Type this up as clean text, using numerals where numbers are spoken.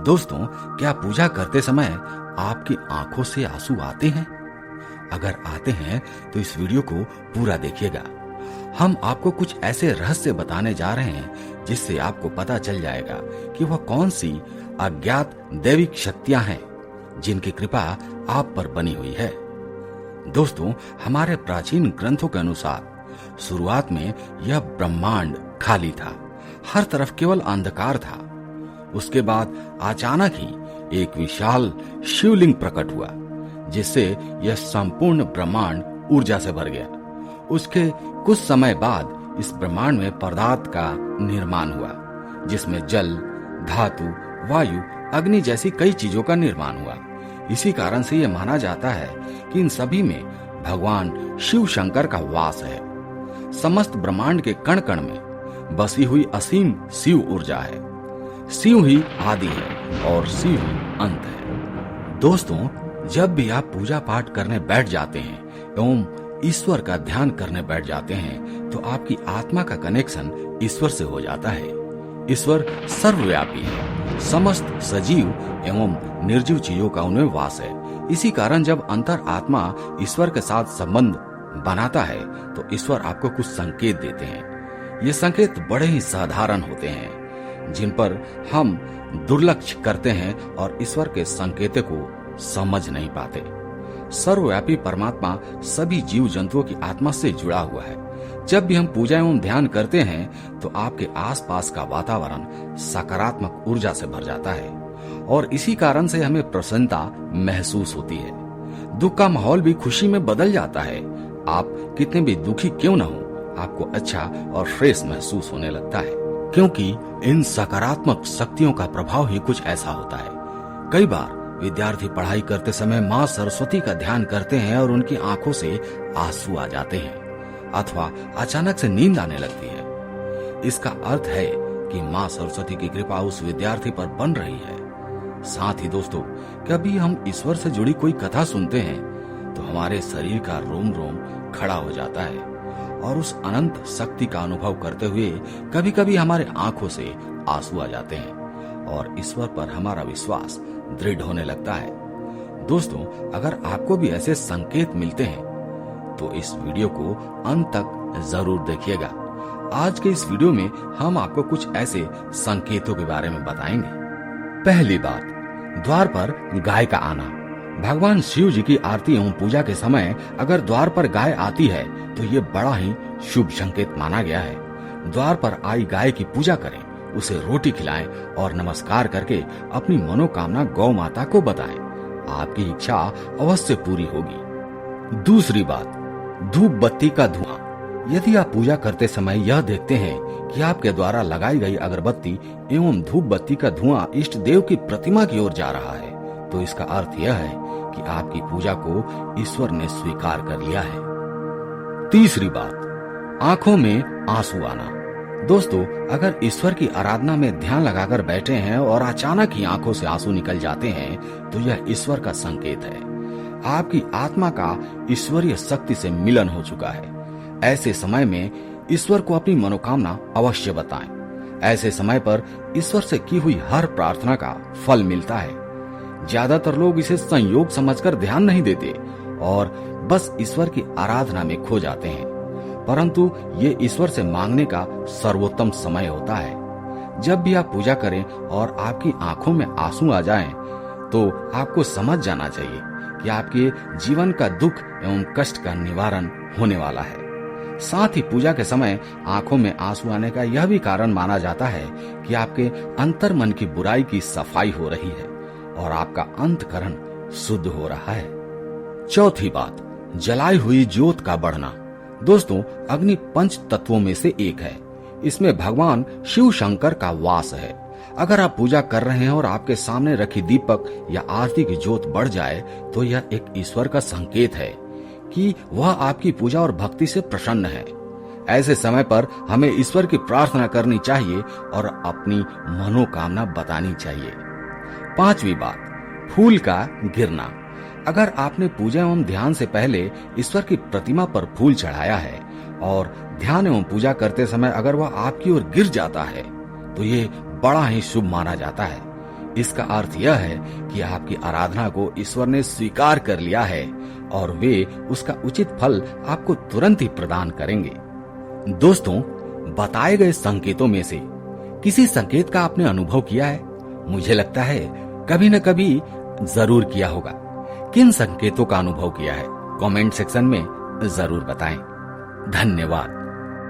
दोस्तों, क्या पूजा करते समय आपकी आंखों से आंसू आते हैं? अगर आते हैं तो इस वीडियो को पूरा देखिएगा। हम आपको कुछ ऐसे रहस्य बताने जा रहे हैं जिससे आपको पता चल जाएगा कि वह कौन सी अज्ञात दैविक शक्तियां हैं जिनकी कृपा आप पर बनी हुई है। दोस्तों, हमारे प्राचीन ग्रंथों के अनुसार शुरुआत में यह ब्रह्मांड खाली था, हर तरफ केवल अंधकार था। उसके बाद अचानक ही एक विशाल शिवलिंग प्रकट हुआ, जिससे यह संपूर्ण ब्रह्मांड ऊर्जा से भर गया। उसके कुछ समय बाद इस ब्रह्मांड में पदार्थ का निर्माण हुआ, जिसमें जल, धातु, वायु, अग्नि जैसी कई चीजों का निर्माण हुआ। इसी कारण से यह माना जाता है कि इन सभी में भगवान शिव शंकर का वास है। समस्त ब्रह्मांड के कण कण में बसी हुई असीम शिव ऊर्जा है। शिव ही आदि है और शिव ही अंत है। दोस्तों, जब भी आप पूजा पाठ करने बैठ जाते हैं एवं ईश्वर का ध्यान करने बैठ जाते हैं तो आपकी आत्मा का कनेक्शन ईश्वर से हो जाता है। ईश्वर सर्वव्यापी है, समस्त सजीव एवं निर्जीव चीजों का उनमें वास है। इसी कारण जब अंतर आत्मा ईश्वर के साथ संबंध बनाता है तो ईश्वर आपको कुछ संकेत देते हैं। ये संकेत बड़े ही साधारण होते हैं जिन पर हम दुर्लक्ष्य करते हैं और ईश्वर के संकेतों को समझ नहीं पाते। सर्वव्यापी परमात्मा सभी जीव जंतुओं की आत्मा से जुड़ा हुआ है। जब भी हम पूजा एवं ध्यान करते हैं तो आपके आसपास का वातावरण सकारात्मक ऊर्जा से भर जाता है और इसी कारण से हमें प्रसन्नता महसूस होती है। दुख का माहौल भी खुशी में बदल जाता है। आप कितने भी दुखी क्यों न हो, आपको अच्छा और फ्रेश महसूस होने लगता है, क्योंकि इन सकारात्मक शक्तियों का प्रभाव ही कुछ ऐसा होता है। कई बार विद्यार्थी पढ़ाई करते समय माँ सरस्वती का ध्यान करते हैं और उनकी आंखों से आंसू आ जाते हैं अथवा अचानक से नींद आने लगती है। इसका अर्थ है कि माँ सरस्वती की कृपा उस विद्यार्थी पर बन रही है। साथ ही दोस्तों, कभी हम ईश्वर से जुड़ी कोई कथा सुनते हैं तो हमारे शरीर का रोम रोम खड़ा हो जाता है और उस अनंत शक्ति का अनुभव करते हुए कभी कभी हमारे आंखों से आंसू आ जाते हैं और ईश्वर पर हमारा विश्वास दृढ़ होने लगता है। दोस्तों, अगर आपको भी ऐसे संकेत मिलते हैं तो इस वीडियो को अंत तक जरूर देखिएगा। आज के इस वीडियो में हम आपको कुछ ऐसे संकेतों के बारे में बताएंगे। पहली बात, द्वार पर गाय का आना। भगवान शिव जी की आरती एवं पूजा के समय अगर द्वार पर गाय आती है तो ये बड़ा ही शुभ संकेत माना गया है। द्वार पर आई गाय की पूजा करें, उसे रोटी खिलाएं और नमस्कार करके अपनी मनोकामना गौ माता को बताएं। आपकी इच्छा अवश्य पूरी होगी। दूसरी बात, धूप बत्ती का धुआं। यदि आप पूजा करते समय यह देखते हैं कि आपके द्वारा लगाई गई अगरबत्ती एवं धूप बत्ती का धुआं इष्ट देव की प्रतिमा की ओर जा रहा है तो इसका अर्थ यह है कि आपकी पूजा को ईश्वर ने स्वीकार कर लिया है। तीसरी बात, आंखों में आंसू आना। दोस्तों, अगर ईश्वर की आराधना में ध्यान लगाकर बैठे हैं और अचानक ही आंखों से आंसू निकल जाते हैं तो यह ईश्वर का संकेत है। आपकी आत्मा का ईश्वरीय शक्ति से मिलन हो चुका है। ऐसे समय में ईश्वर को अपनी मनोकामना अवश्य बताएं। ऐसे समय पर ईश्वर से की हुई हर प्रार्थना का फल मिलता है। ज्यादातर लोग इसे संयोग समझकर ध्यान नहीं देते और बस ईश्वर की आराधना में खो जाते हैं, परंतु ये ईश्वर से मांगने का सर्वोत्तम समय होता है। जब भी आप पूजा करें और आपकी आंखों में आंसू आ जाएं, तो आपको समझ जाना चाहिए कि आपके जीवन का दुख एवं कष्ट का निवारण होने वाला है। साथ ही पूजा के समय आंखों में आंसू आने का यह भी कारण माना जाता है कि आपके अंतर मन की बुराई की सफाई हो रही है और आपका अंतकरण शुद्ध हो रहा है। चौथी बात, जलाई हुई ज्योत का बढ़ना। दोस्तों, अग्नि पंच तत्वों में से एक है। इसमें भगवान शिव शंकर का वास है। अगर आप पूजा कर रहे हैं और आपके सामने रखी दीपक या आरती की ज्योत बढ़ जाए तो यह एक ईश्वर का संकेत है कि वह आपकी पूजा और भक्ति से प्रसन्न है। ऐसे समय पर हमें ईश्वर की प्रार्थना करनी चाहिए और अपनी मनोकामना बतानी चाहिए। पांचवी बात, फूल का गिरना। अगर आपने पूजा एवं ध्यान से पहले ईश्वर की प्रतिमा पर फूल चढ़ाया है और ध्यान एवं पूजा करते समय अगर वह आपकी ओर गिर जाता है तो ये बड़ा ही शुभ माना जाता है। इसका अर्थ यह है कि आपकी आराधना को ईश्वर ने स्वीकार कर लिया है और वे उसका उचित फल आपको तुरंत ही प्रदान करेंगे। दोस्तों, बताए गए संकेतों में से किसी संकेत का आपने अनुभव किया है? मुझे लगता है कभी न कभी जरूर किया होगा। किन संकेतों का अनुभव किया है? कमेंट सेक्शन में जरूर बताएं। धन्यवाद।